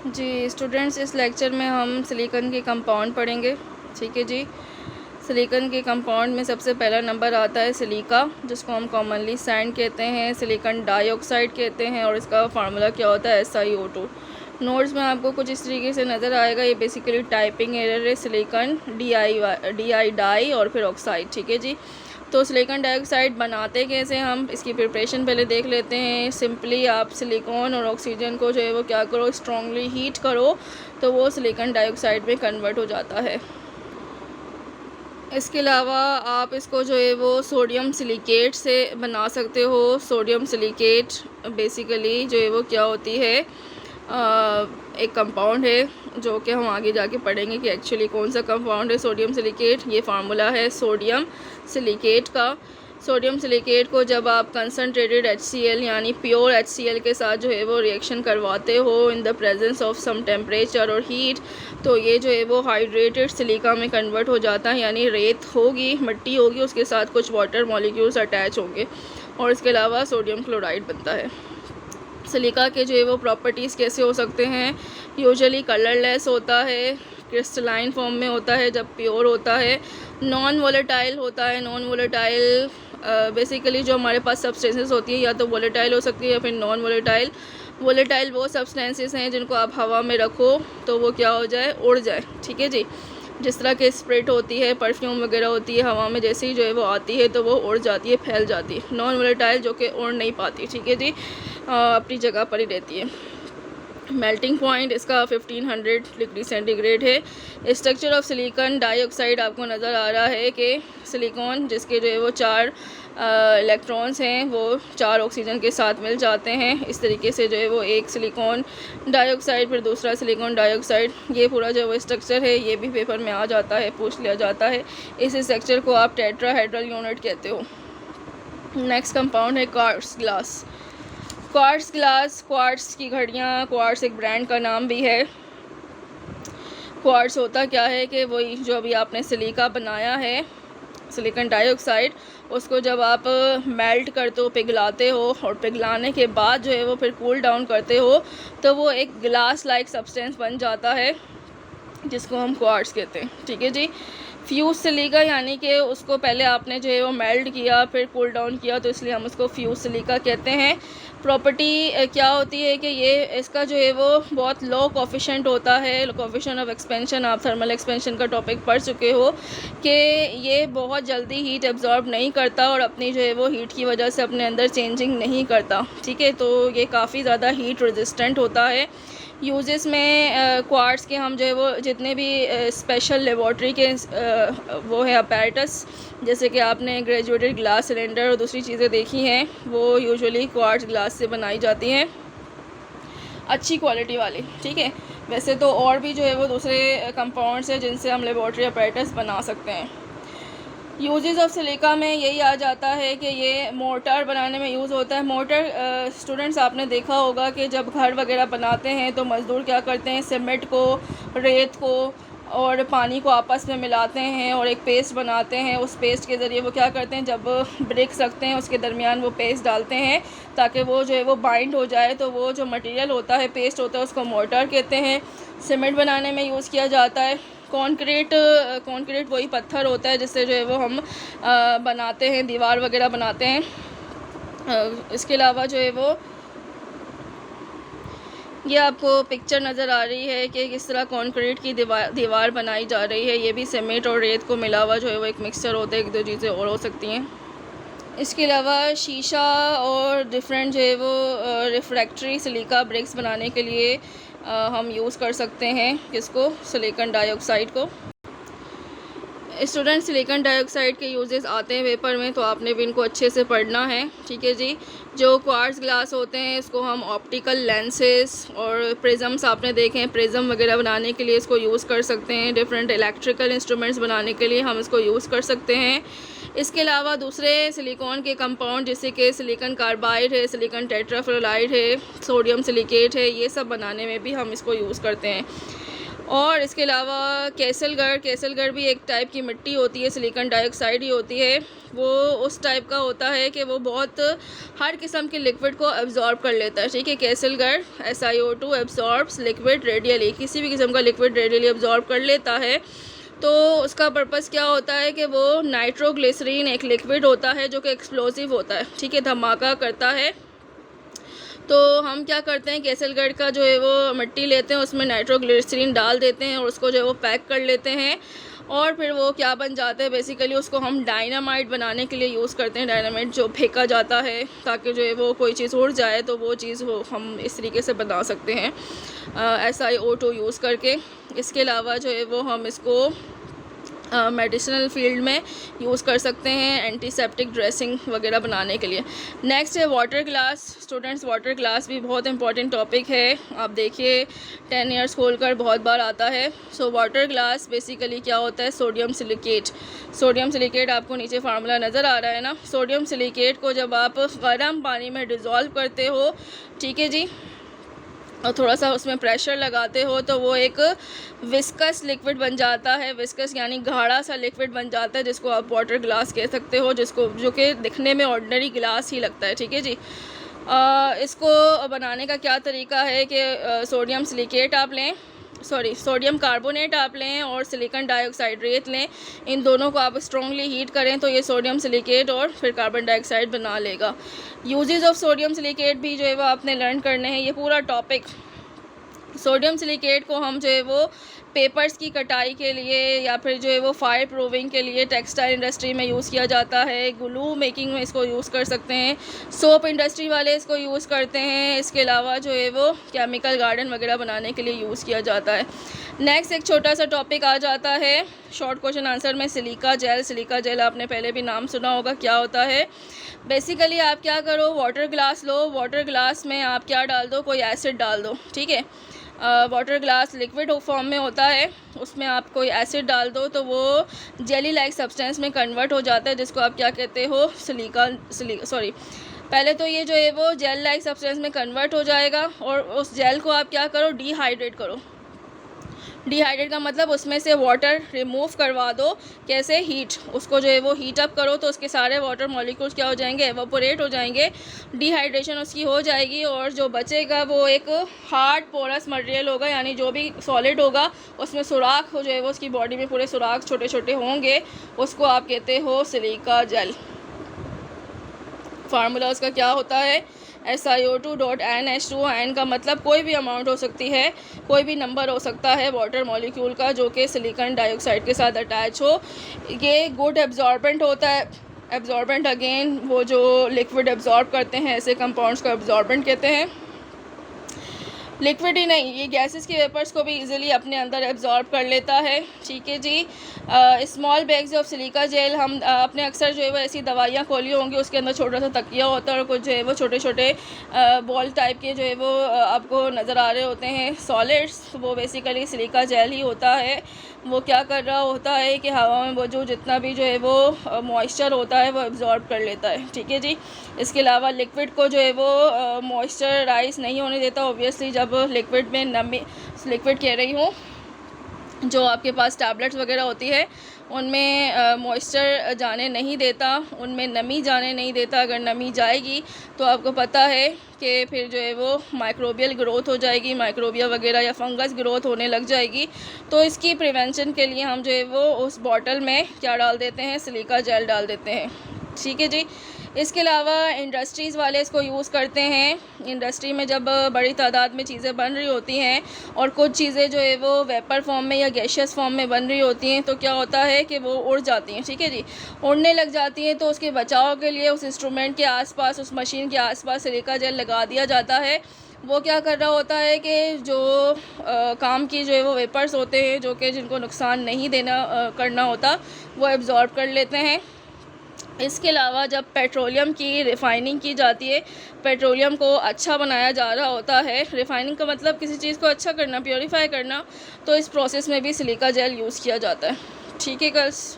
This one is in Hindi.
जी स्टूडेंट्स, इस लेक्चर में हम सिलिकॉन के कंपाउंड पढ़ेंगे। ठीक है जी। सिलिकॉन के कंपाउंड में सबसे पहला नंबर आता है सिलिका, जिसको हम कॉमनली सैंड कहते हैं, सिलिकॉन डाइऑक्साइड कहते हैं, और इसका फार्मूला क्या होता है SiO2। नोट्स में आपको कुछ इस तरीके से नज़र आएगा। ये बेसिकली टाइपिंग एरर है, सिलिकॉन डी डाई और फिर ऑक्साइड। ठीक है जी। तो सिलिकॉन डाइऑक्साइड बनाते कैसे, हम इसकी प्रिपरेशन पहले देख लेते हैं। सिंपली आप सिलिकॉन और ऑक्सीजन को जो है वो क्या करो, स्ट्रांगली हीट करो, तो वो सिलिकॉन डाइऑक्साइड में कन्वर्ट हो जाता है। इसके अलावा आप इसको जो है वो सोडियम सिलिकेट से बना सकते हो। सोडियम सिलिकेट बेसिकली जो है वो क्या होती है, एक कंपाउंड है जो कि हम आगे जाके पढ़ेंगे कि एक्चुअली कौन सा कंपाउंड है सोडियम सिलिकेट। ये फार्मूला है सोडियम सिलिकेट का। सोडियम सिलिकेट को जब आप कंसनट्रेटेड HCl यानी प्योर HCl के साथ जो है वो रिएक्शन करवाते हो in the presence of some temperature और हीट, तो ये जो है वो हाइड्रेटेड सिलिका में कन्वर्ट हो जाता है। यानी रेत होगी, मिट्टी होगी, उसके साथ कुछ वाटर मॉलिक्यूल्स अटैच होंगे और इसके अलावा सोडियम क्लोराइड बनता है। सिलिका के जो है वो प्रॉपर्टीज़ कैसे हो सकते हैं, यूजुअली कलरलेस होता है, क्रिस्टलाइन फॉर्म में होता है जब प्योर होता है, नॉन वोलेटाइल होता है। नॉन वोलेटाइल बेसिकली जो हमारे पास सब्सटेंसेस होती हैं या तो वोलेटाइल हो सकती है या फिर नॉन वोलेटाइल। वोलेटाइल वो सब्सटेंसेस हैं जिनको आप हवा में रखो तो वो क्या हो जाए, उड़ जाए। ठीक है जी। जिस तरह के स्प्रिट होती है, परफ्यूम वगैरह होती है, हवा में जैसे ही जो है वो आती है तो वो उड़ जाती है, फैल जाती है। नॉन वोलेटाइल जो कि उड़ नहीं पाती। ठीक है जी। अपनी जगह पर ही रहती है। मेल्टिंग पॉइंट इसका 1500 डिग्री सेंटीग्रेड है। स्ट्रक्चर ऑफ सिलिकॉन डाइऑक्साइड आपको नज़र आ रहा है कि सिलिकॉन जिसके जो है वो 4 इलेक्ट्रॉन्स हैं वो 4 ऑक्सीजन के साथ मिल जाते हैं। इस तरीके से जो है वो एक सिलिकॉन डाइऑक्साइड, फिर दूसरा सिलिकॉन डाइऑक्साइड, ये पूरा जो वो स्ट्रक्चर है ये भी पेपर में आ जाता है, पूछ लिया जाता है। इस स्ट्रक्चर को आप टेट्राहेड्रल यूनिट कहते हो। नेक्स्ट कंपाउंड है quartz glass. Quartz glass, quartz की घड़ियाँ, क्वार्ट्ज एक ब्रांड का नाम भी है। क्वार्ट्ज होता क्या है कि वही जो अभी आपने सिलिका बनाया है, सिलिकॉन डाइऑक्साइड, उसको जब आप मेल्ट करते हो, पिघलाते हो, और पिघलाने के बाद जो है वो फिर कूल डाउन करते हो तो वो एक ग्लास लाइक सब्सटेंस बन जाता है जिसको हम क्वार्ट्ज कहते हैं। ठीक है जी। फ्यूज सिलिका यानी कि उसको पहले आपने जो है वो मेल्ट किया, फिर कूल डाउन किया, तो इसलिए हम उसको फ्यूज सिलिका कहते हैं। प्रॉपर्टी क्या होती है कि ये इसका जो है वो बहुत लो कोफिशिएंट होता है। कोफिशिएंट ऑफ एक्सपेंशन, आप थर्मल एक्सपेंशन का टॉपिक पढ़ चुके हो कि ये बहुत जल्दी हीट एब्जॉर्ब नहीं करता और अपनी जो है वो हीट की वजह से अपने अंदर चेंजिंग नहीं करता। ठीक है। तो ये काफ़ी ज़्यादा हीट रेजिस्टेंट होता है। यूजेस में क्वार्ट्ज के हम जो है वो जितने भी स्पेशल लेबॉर्ट्री के वो है अपैरेटस, जैसे कि आपने ग्रेजुएटेड ग्लास सिलेंडर और दूसरी चीज़ें देखी हैं, वो यूजुअली क्वार्ट्ज ग्लास से बनाई जाती हैं, अच्छी क्वालिटी वाली। ठीक है। वैसे तो और भी जो है वो दूसरे कंपाउंड्स हैं जिनसे हम लेबॉर्ट्री अपैरेटस बना सकते हैं। यूजेस ऑफ सिलिका में यही आ जाता है कि ये मोर्टार बनाने में यूज़ होता है। मोर्टार स्टूडेंट्स आपने देखा होगा कि जब घर वगैरह बनाते हैं तो मज़दूर क्या करते हैं, सीमेंट को, रेत को और पानी को आपस में मिलाते हैं और एक पेस्ट बनाते हैं। उस पेस्ट के ज़रिए वो क्या करते हैं, जब ब्रिक्स रखते हैं उसके दरमियान वो पेस्ट डालते हैं ताकि वो जो है वो बाइंड हो जाए। तो वो जो मटेरियल होता है, पेस्ट होता है, उसको मोर्टार कहते हैं। सीमेंट बनाने में यूज़ किया जाता है। कंक्रीट वही पत्थर होता है जिससे जो है वो हम बनाते हैं, दीवार वगैरह बनाते हैं। इसके अलावा जो है वो ये आपको पिक्चर नज़र आ रही है कि किस तरह कंक्रीट की दीवार बनाई जा रही है। ये भी सीमेंट और रेत को मिला हुआ जो है वो एक मिक्सचर होता है। एक दो चीज़ें और हो सकती हैं। इसके अलावा शीशा और डिफरेंट जो है वो रिफ्रैक्टरी सिलिका ब्रिक्स बनाने के लिए हम यूज़ कर सकते हैं किसको, सिलिकॉन डाइऑक्साइड को। स्टूडेंट, सिलिकॉन डाइऑक्साइड के यूजेस आते हैं पेपर में, तो आपने भी इनको अच्छे से पढ़ना है। ठीक है जी। जो क्वार्ट्ज ग्लास होते हैं इसको हम ऑप्टिकल लेंसेज और प्रिज़म्स आपने देखे हैं, प्रिज़म वगैरह बनाने के लिए इसको यूज़ कर सकते हैं। डिफरेंट इलेक्ट्रिकल इंस्ट्रूमेंट्स बनाने के लिए हम इसको यूज़ कर सकते हैं। इसके अलावा दूसरे सिलिकॉन के कंपाउंड जैसे कि सिलिकॉन कार्बाइड है, सिलिकॉन टेट्राफ्लोराइड है, सोडियम सिलिकेट है, ये सब बनाने में भी हम इसको यूज़ करते हैं। और इसके अलावा केसलगढ़ भी एक टाइप की मिट्टी होती है, सिलिकॉन डाइऑक्साइड ही होती है। वो उस टाइप का होता है कि वो बहुत हर किस्म के लिक्विड को एब्जॉर्ब कर लेता है, ठीक है। केसलगढ़ SiO2 एब्जॉर्ब्स लिक्विड रेडियली, किसी भी किस्म का लिक्विड रेडियली एब्जॉर्ब कर लेता है। तो उसका पर्पस क्या होता है कि वो नाइट्रोग्लिसरीन एक लिक्विड होता है जो कि एक्सप्लोसिव होता है, ठीक है, धमाका करता है। तो हम क्या करते हैं, केसलगढ़ का जो है वो मिट्टी लेते हैं, उसमें नाइट्रोग्लिसरीन डाल देते हैं और उसको जो है वो पैक कर लेते हैं। और फिर वो क्या बन जाता है, बेसिकली उसको हम डायनामाइट बनाने के लिए यूज़ करते हैं। डायनामाइट जो फेंका जाता है ताकि जो है वो कोई चीज़ उड़ जाए, तो वो चीज़ वो हम इस तरीके से बना सकते हैं SiO2 यूज़ करके। इसके अलावा जो है वो हम इसको मेडिसिनल फील्ड में यूज़ कर सकते हैं, एंटीसेप्टिक ड्रेसिंग वगैरह बनाने के लिए। नेक्स्ट है water glass. Students, water glass भी बहुत इंपॉर्टेंट टॉपिक है। आप देखिए 10 ईयर्स खोलकर बहुत बार आता है। सो वाटर ग्लास बेसिकली क्या होता है, सोडियम सिलिकेट। सोडियम सिलिकेट आपको नीचे फार्मूला नज़र आ रहा है ना। सोडियम सिलिकेट को जब आप गर्म पानी में डिज़ोल्व करते हो, ठीक है जी, और थोड़ा सा उसमें प्रेशर लगाते हो, तो वो एक विस्कस लिक्विड बन जाता है। विस्कस यानी गाढ़ा सा लिक्विड बन जाता है, जिसको आप वाटर ग्लास कह सकते हो, जो कि दिखने में ऑर्डिनरी ग्लास ही लगता है, ठीक है जी। इसको बनाने का क्या तरीका है कि सोडियम सिलिकेट आप लें, सोडियम कार्बोनेट आप लें और सिलिकॉन डाइऑक्साइड रेत लें। इन दोनों को आप स्ट्रॉन्गली हीट करें तो ये सोडियम सिलिकेट और फिर कार्बन डाइऑक्साइड बना लेगा। यूजेस ऑफ सोडियम सिलिकेट भी जो है वो आपने लर्न करने हैं, ये पूरा टॉपिक। सोडियम सिलिकेट को हम जो है वो पेपर्स की कटाई के लिए या फिर जो है वो फायर प्रूविंग के लिए टेक्सटाइल इंडस्ट्री में यूज़ किया जाता है। ग्लू मेकिंग में इसको यूज़ कर सकते हैं। सोप इंडस्ट्री वाले इसको यूज़ करते हैं। इसके अलावा जो है वो केमिकल गार्डन वगैरह बनाने के लिए यूज़ किया जाता है। नेक्स्ट एक छोटा सा टॉपिक आ जाता है शॉर्ट क्वेश्चन आंसर में, सिलिका जेल। सिलिका जेल आपने पहले भी नाम सुना होगा, क्या होता है। बेसिकली आप क्या करो, वाटर ग्लास लो, वाटर ग्लास में आप क्या डाल दो, कोई एसिड डाल दो, ठीक है। वाटर ग्लास लिक्विड फॉर्म में होता है, उसमें आप कोई एसिड डाल दो तो वो जेली लाइक सब्सटेंस में कन्वर्ट हो जाता है, जिसको आप क्या कहते हो, पहले तो ये जो है वो जेल लाइक सब्सटेंस में कन्वर्ट हो जाएगा और उस जेल को आप क्या करो, डिहाइड्रेट करो। डिहाइड्रेट का मतलब उसमें से वाटर रिमूव करवा दो। कैसे, हीट, उसको जो है वो हीट अप करो तो उसके सारे वाटर मॉलिक्यूल्स क्या हो जाएंगे, एवापोरेट हो जाएंगे, डिहाइड्रेशन उसकी हो जाएगी और जो बचेगा वो एक हार्ड पोरस मटेरियल होगा, यानी जो भी सॉलिड होगा उसमें सुराख हो, जो है वो उसकी बॉडी में पूरे सुराख छोटे छोटे होंगे, उसको आप कहते हो सिलिका जेल। फार्मूला उसका क्या होता है, SiO2.NH2। N का मतलब कोई भी अमाउंट हो सकती है, कोई भी नंबर हो सकता है वाटर मॉलिक्यूल का जो कि सिलिकॉन डाइऑक्साइड के साथ अटैच हो। ये गुड एब्जॉर्बेंट होता है। एब्जॉर्बेंट अगेन वो जो लिक्विड एब्जॉर्ब करते हैं, ऐसे कंपाउंड्स को एब्जॉर्बेंट कहते हैं। लिक्विड ही नहीं, ये गैसेस के वेपर्स को भी इजीली अपने अंदर एब्जॉर्ब कर लेता है, ठीक है जी। Small bags of silica gel, हम अपने अक्सर जो है वो ऐसी दवाइयाँ खोली होंगी, उसके अंदर छोटा सा तकिया होता है और कुछ जो है वो छोटे छोटे बॉल टाइप के जो है वो आपको नज़र आ रहे होते हैं सॉलिड्स, वो बेसिकली सिलिका जेल ही होता है। वो क्या कर रहा होता है कि हवा में वो जो जितना भी जो है वो मॉइस्चर होता है वो एब्जॉर्ब कर लेता है, ठीक है जी। इसके अलावा लिक्विड को जो है वो मॉइस्चराइज नहीं होने देता, ऑब्वियसली जब लिक्विड में नमी, लिक्विड कह रही हूँ जो आपके पास टैबलेट्स वगैरह होती है उनमें मॉइस्चर जाने नहीं देता, उनमें नमी जाने नहीं देता। अगर नमी जाएगी तो आपको पता है कि फिर जो है वो माइक्रोबियल ग्रोथ हो जाएगी, माइक्रोबिया वगैरह या फंगस ग्रोथ होने लग जाएगी। तो इसकी प्रिवेंशन के लिए हम जो है वो उस बॉटल में क्या डाल देते हैं, सिलिका जेल डाल देते हैं, ठीक है जी। इसके अलावा इंडस्ट्रीज़ वाले इसको यूज़ करते हैं। इंडस्ट्री में जब बड़ी तादाद में चीज़ें बन रही होती हैं और कुछ चीज़ें जो है वो वेपर फॉर्म में या गैशियस फॉर्म में बन रही होती हैं, तो क्या होता है कि वो उड़ जाती हैं, ठीक है जी। उड़ने लग जाती हैं तो उसके बचाव के लिए उस इंस्ट्रूमेंट के आसपास, उस मशीन के आसपास सिलिका जेल लगा दिया जाता है। वो क्या कर रहा होता है कि जो काम की जो है वो वेपर्स होते हैं, जो कि जिनको नुकसान नहीं करना होता, वो एब्जॉर्ब कर लेते हैं। इसके अलावा जब पेट्रोलियम की रिफ़ाइनिंग की जाती है, पेट्रोलियम को अच्छा बनाया जा रहा होता है, रिफ़ाइनिंग का मतलब किसी चीज़ को अच्छा करना, प्योरीफाई करना, तो इस प्रोसेस में भी सिलिका जेल यूज़ किया जाता है, ठीक है गर्ल्स।